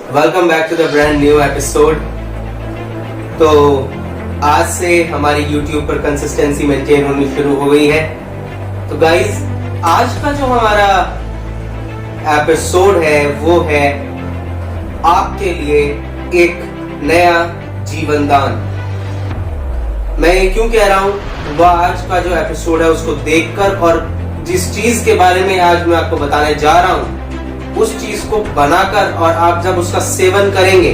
Welcome back to the brand new episode. तो आज से हमारी YouTube पर कंसिस्टेंसी मेंटेन होनी शुरू हो गई है। तो गाइस, आज का जो हमारा एपिसोड है वो है आपके लिए एक नया जीवन दान। मैं ये क्यों कह रहा हूँ, वह आज का जो एपिसोड है उसको देखकर और जिस चीज के बारे में आज मैं आपको बताने जा रहा हूँ उस चीज को बनाकर और आप जब उसका सेवन करेंगे,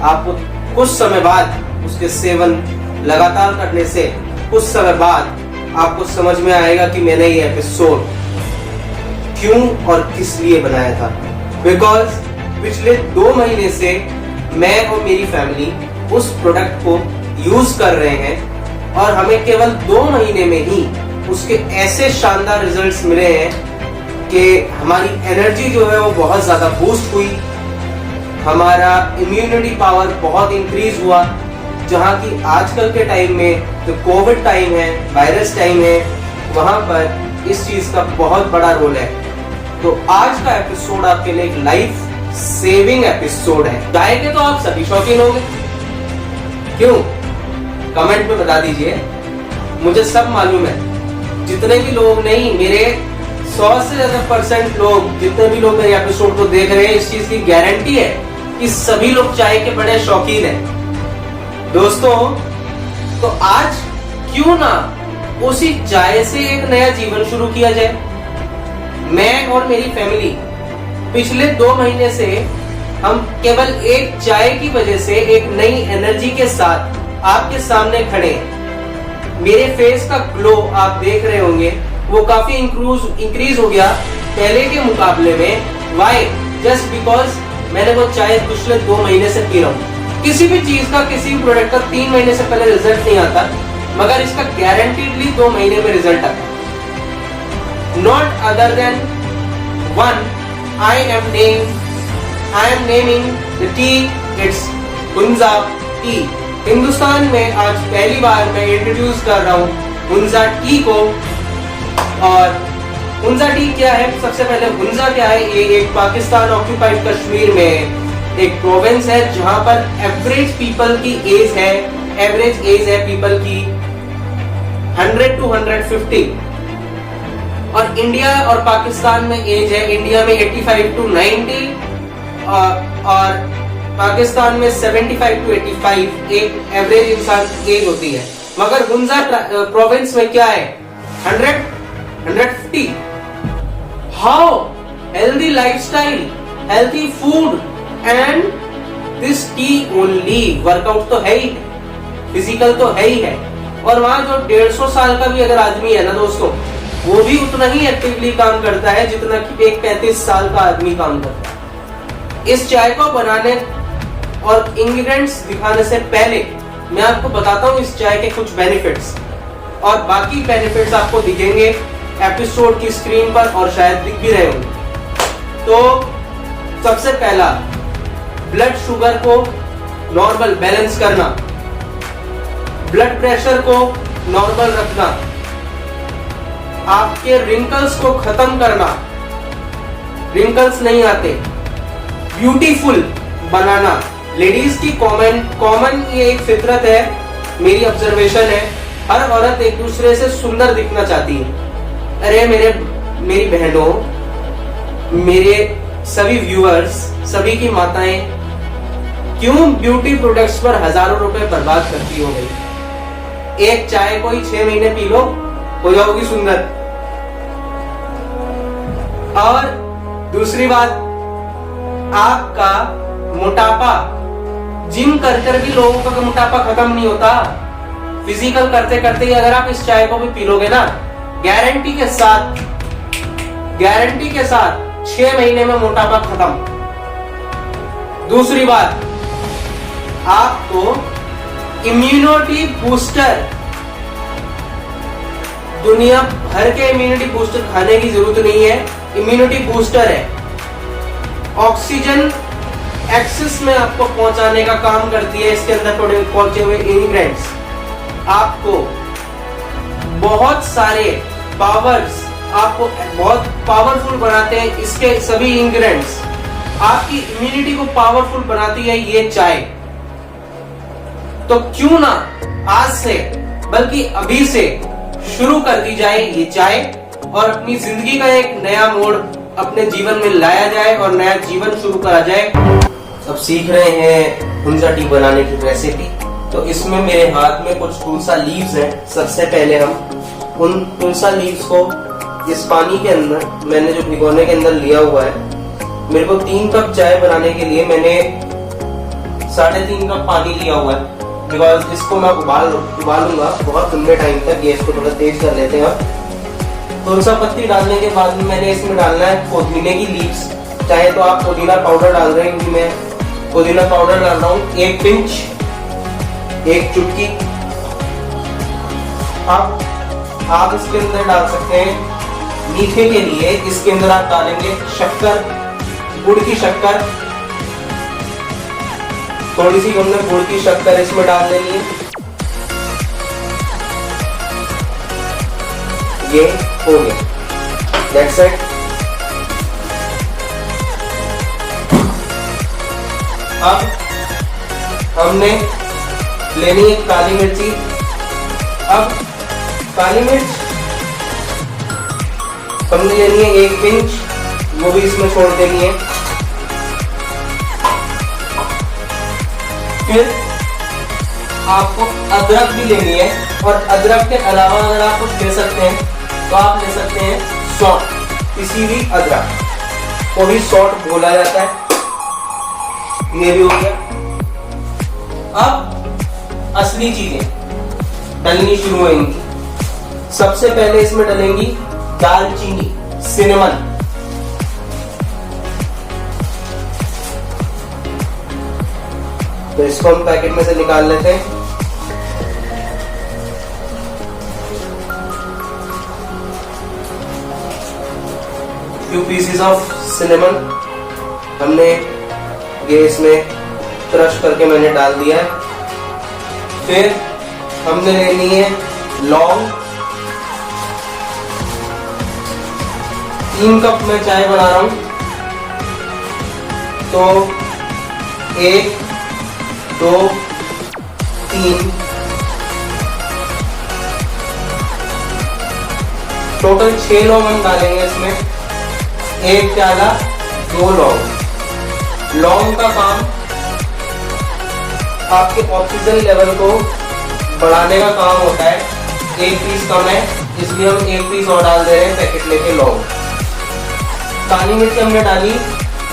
आपको कुछ समय बाद उसके सेवन लगातार करने से कुछ समय बाद आपको समझ में आएगा कि मैंने ये एपिसोड क्यों और किस लिए बनाया था। बिकॉज पिछले 2 महीने से मैं और मेरी फैमिली उस प्रोडक्ट को यूज कर रहे हैं और हमें केवल 2 महीने में ही उसके ऐसे शानदार रिजल्ट्स मिले हैं कि हमारी एनर्जी जो है वो बहुत ज्यादा बूस्ट हुई, हमारा इम्यूनिटी पावर बहुत इंक्रीज हुआ। जहाँ की आजकल के टाइम में जो कोविड टाइम है, वायरस टाइम है, वहां पर इस चीज का बहुत बड़ा रोल है। तो आज का एपिसोड आपके लिए एक लाइफ सेविंग एपिसोड है। चाय के तो आप सभी शौकीन होंगे, क्यों? कमेंट में बता दीजिए। मुझे सब मालूम है, जितने भी लोग नहीं, मेरे 100 से ज्यादा % लोग, जितने भी लोग मेरे एपिसोड को देख रहे हैं, इस चीज की गारंटी है कि सभी लोग चाय के बड़े शौकीन हैं। दोस्तों, तो आज क्यों ना उसी चाय से एक नया जीवन शुरू किया जाए। मैं और मेरी फैमिली पिछले 2 महीने से हम केवल एक चाय की वजह से एक नई एनर्जी के साथ आपके सामने खड़े हैं। मेरे फेस का ग्लो आप देख रहे होंगे, वो काफी इंक्रीज हो गया पहले के मुकाबले में। वाई? जस्ट बिकॉज मैंने वो चाय पिछले 2 महीने से पी रहा हूँ। किसी भी चीज का, किसी भी प्रोडक्ट का 3 महीने से पहले रिजल्ट नहीं आता, मगर इसका गारंटीडली 2 महीने में रिजल्ट आता है। Not other than one, I am naming the T, it's Hunza T. Hindustan में आज पहली बार मैं इंट्रोड्यूस कर रहा हूँ हुंजा टी को। और हुंजा टी क्या है? सबसे पहले हुंजा क्या है? ये एक पाकिस्तान ऑक्यूपाइड कश्मीर में एक प्रोविंस है जहां पर एवरेज पीपल की एज है, एवरेज एज है पीपल की 100 to 150। और इंडिया और पाकिस्तान में एज है, इंडिया में 85 to 90 और पाकिस्तान में 75 to 85 एक एवरेज इंसान की एज होती है। मगर हुंजा प्रोविंस में क्या है? 150। How? Healthy lifestyle, healthy food and this tea only। Workout तो है ही, फिजिकल तो है ही है। और वहां जो 150 साल का भी अगर आदमी है ना दोस्तों, वो भी उतना ही एक्टिवली काम करता है जितना कि एक 35 साल का आदमी काम करता है। इस चाय को बनाने और इंग्रेडिएंट्स दिखाने से पहले मैं आपको बताता हूँ इस चाय के कुछ बेनिफिट्स, और बाकी बेनिफिट्स आपको दिखेंगे एपिसोड की स्क्रीन पर और शायद दिख भी रहे होंगे। तो सबसे पहला, ब्लड शुगर को नॉर्मल बैलेंस करना, ब्लड प्रेशर को नॉर्मल रखना, आपके रिंकल्स को खत्म करना, रिंकल्स नहीं आते, ब्यूटीफुल बनाना। लेडीज की कॉमन ये एक फितरत है, मेरी ऑब्जर्वेशन है, हर औरत एक दूसरे से सुंदर दिखना चाहती है। अरे मेरी बहनों, मेरे सभी व्यूअर्स, सभी की माताएं, क्यों ब्यूटी प्रोडक्ट्स पर हजारों रुपए बर्बाद करती हो गई? एक चाय को ही 6 महीने पी लो, हो जाओगी सुंदर। और दूसरी बात, आपका मोटापा, जिम कर भी लोगों का मोटापा खत्म नहीं होता। फिजिकल करते करते ही अगर आप इस चाय को भी पी लोगे ना, गारंटी के साथ 6 महीने में मोटापा खत्म। दूसरी बात, आपको इम्यूनिटी बूस्टर, दुनिया भर के इम्यूनिटी बूस्टर खाने की जरूरत नहीं है, इम्यूनिटी बूस्टर है। ऑक्सीजन एक्सेस में आपको पहुंचाने का काम करती है इसके अंदर पहुंचे हुए इंग्रेडिएंट्स। आपको बहुत सारे पावर्स, आपको बहुत पावरफुल बनाते हैं इसके सभी इंग्रेडिएंट्स। आपकी इम्यूनिटी को पावरफुल बनाती है ये चाय। तो क्यों ना आज से बल्कि अभी से शुरू कर दी जाए ये चाय और अपनी जिंदगी का एक नया मोड़ अपने जीवन में लाया जाए और नया जीवन शुरू करा जाए। अब सीख रहे हैं हुंजा टी बनाने की रेसिपी। तो इसमें मेरे हाथ में कुछ तुलसा लीव्स हैं। सबसे पहले हम उन तुलसा लीव्स को इस पानी के अंदर, मैंने जो भिगोने के अंदर लिया हुआ है, मेरे को 3 कप चाय बनाने के लिए मैंने 3.5 कप पानी लिया हुआ है। बिकॉज इसको मैं उबालूंगा बहुत लंबे टाइम तक। गैस को थोड़ा तेज कर लेते हैं। तुलसा पत्ती डालने के बाद में मैंने इसमें डालना है पुदीने की लीव्स। चाहे तो आप पुदीना पाउडर डाल रहे हैं, क्योंकि मैं पुदीना पाउडर डाल रहा हूँ 1 पिंच, 1 चुटकी। आप इसके अंदर डाल सकते हैं मीठे के लिए, इसके अंदर आप डालेंगे शक्कर, गुड़ की शक्कर। थोड़ी सी हमने गुड़ की शक्कर इसमें डाल देनी है। ये हो गया, दैट्स इट। अब हमने लेनी है काली मिर्ची। अब काली मिर्च हमने लेनी है 1 पिंच, वो भी इसमें छोड़ देनी है। फिर आपको अदरक भी लेनी है, और अदरक के अलावा अगर आप कुछ ले सकते हैं तो आप ले सकते हैं सौंठ, किसी भी अदरक को भी सौंठ बोला जाता है। ये भी हो गया। अब असली चीजें डलनी शुरू होंगी। सबसे पहले इसमें डलेंगी दालचीनी, सिनेमन। तो इसको हम पैकेट में से निकाल लेते हैं। few pieces ऑफ सिनेमन हमने ये इसमें क्रश करके मैंने डाल दिया है। फिर हमने लेनी है लौंग। 3 कप में चाय बना रहा हूं, तो 1, 2, 3, टोटल 6 लौंग हम डालेंगे इसमें। 1 प्याला 2 लौंग। लौंग का काम आपके ऑक्सीजन लेवल को बढ़ाने का काम होता है। 1 पीस कम है, इसलिए हम 1 पीस और डाल दे रहे हैं पैकेट लेके लौंग। काली मिर्च हमने डाली,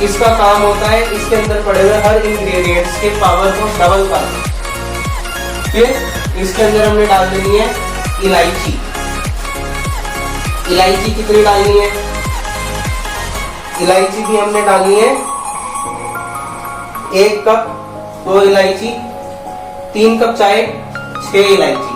इसका काम होता है इसके अंदर पड़े हुए हर इंग्रेडिएंट्स के पावर को डबल करना। फिर इसके अंदर हमने डाल देनी है इलायची। इलायची कितनी डालनी है? इलायची भी हमने डालनी है 1 कप, 2 इलायची। 3 कप चाय 6 इलायची।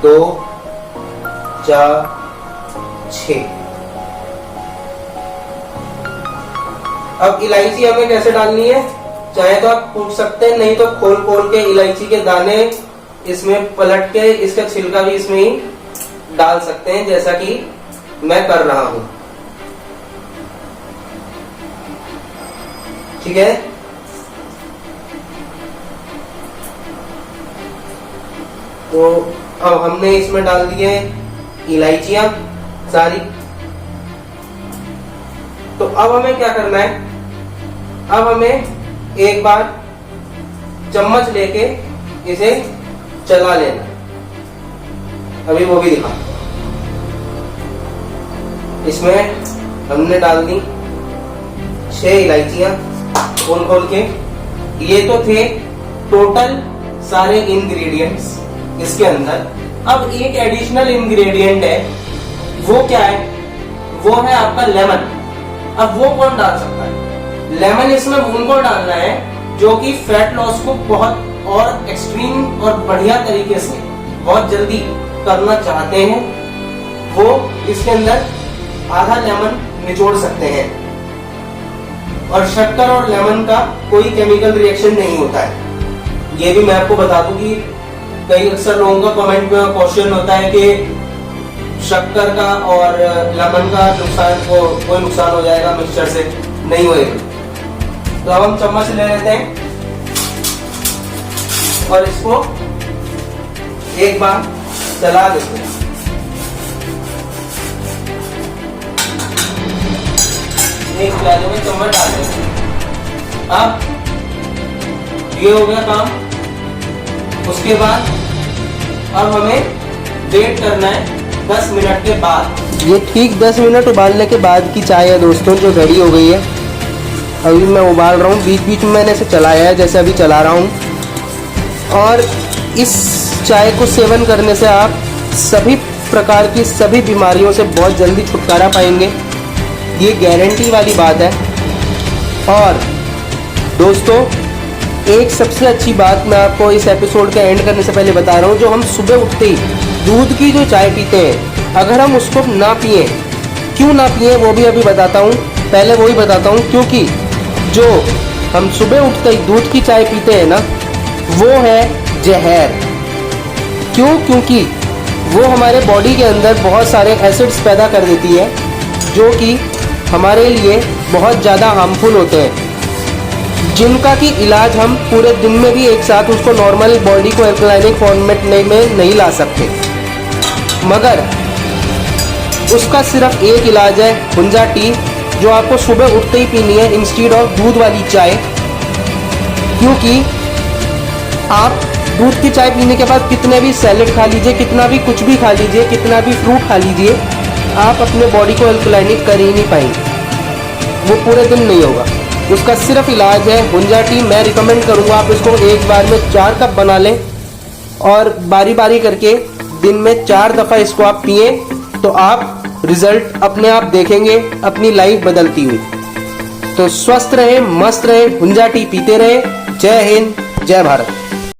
2, 4, 6। अब इलायची हमें कैसे डालनी है? चाहे तो आप पूछ सकते हैं, नहीं तो खोल खोल के इलायची के दाने इसमें पलट के इसका छिलका भी इसमें ही डाल सकते हैं, जैसा कि मैं कर रहा हूं। ठीक है। तो अब हमने इसमें डाल दिए इलायचियां सारी। तो अब हमें क्या करना है? अब हमें एक बार चम्मच लेके इसे चला लेना। अभी वो भी दिखा। इसमें हमने डाल दी 6 इलायचियां खोल खोल के। ये तो थे टोटल सारे इंग्रेडिएंट्स इसके अंदर। अब एक एडिशनल इंग्रेडिएंट है, वो क्या है? वो है आपका लेमन। अब वो कौन डाल सकता है? लेमन इसमें उनको डालना है जो कि फैट लॉस को बहुत और एक्सट्रीम और बढ़िया तरीके से बहुत जल्दी करना चाहते हैं। वो इसके अंदर आधा लेमन निचोड़ सकते हैं। और शक्कर और लेमन का कोई केमिकल रिएक्शन नहीं होता है। ये भी मैं आपको बता दूं कि कई अक्सर लोगों का कमेंट में क्वेश्चन होता है कि शक्कर का और लेमन का नुकसान को कोई नुकसान हो जाएगा मिक्सचर से, नहीं होएगा। तो अब हम चम्मच ले लेते हैं और इसको एक बार चला देते हैं। एक प्याले में चम्मच डाल देते हैं। अब ये हो गया काम। उसके बाद अब हमें वेट करना है 10 मिनट के बाद। ये ठीक 10 मिनट उबालने के बाद की चाय है दोस्तों, जो रेडी हो गई है। अभी मैं उबाल रहा हूँ, बीच बीच में मैंने इसे चलाया है, जैसे अभी चला रहा हूँ। और इस चाय को सेवन करने से आप सभी प्रकार की सभी बीमारियों से बहुत जल्दी छुटकारा पाएंगे, ये गारंटी वाली बात है। और दोस्तों, एक सबसे अच्छी बात मैं आपको इस एपिसोड का एंड करने से पहले बता रहा हूँ, जो हम सुबह उठते ही दूध की जो चाय पीते हैं, अगर हम उसको ना पिए, क्यों ना पिए वो भी अभी बताता हूँ। पहले वही बताता हूँ, क्योंकि जो हम सुबह उठते ही दूध की चाय पीते हैं ना, वो है जहर। क्यों? क्योंकि वो हमारे बॉडी के अंदर बहुत सारे एसिड्स पैदा कर देती है, जो कि हमारे लिए बहुत ज़्यादा हार्मफुल होते हैं, जिनका कि इलाज हम पूरे दिन में भी एक साथ उसको नॉर्मल बॉडी को एल्कलाइनिक फॉर्मेट में नहीं ला सकते। मगर उसका सिर्फ एक इलाज है, हुंजा टी, जो आपको सुबह उठते ही पीनी है इंस्टेड ऑफ दूध वाली चाय। क्योंकि आप दूध की चाय पीने के बाद कितने भी सैलेड खा लीजिए, कितना भी कुछ भी खा लीजिए, कितना भी फ्रूट खा लीजिए, आप अपने बॉडी को एल्कलाइनिक कर ही नहीं पाएंगे, वो पूरे दिन नहीं होगा। उसका सिर्फ इलाज है हुंजा टी। मैं रिकमेंड करूँगा आप इसको एक बार में 4 कप बना लें और बारी बारी करके दिन में 4 दफ़ा इसको आप पिए, तो आप रिजल्ट अपने आप देखेंगे, अपनी लाइफ बदलती हुई। तो स्वस्थ रहे, मस्त रहे, हुंजा टी पीते रहे। जय हिंद, जय भारत।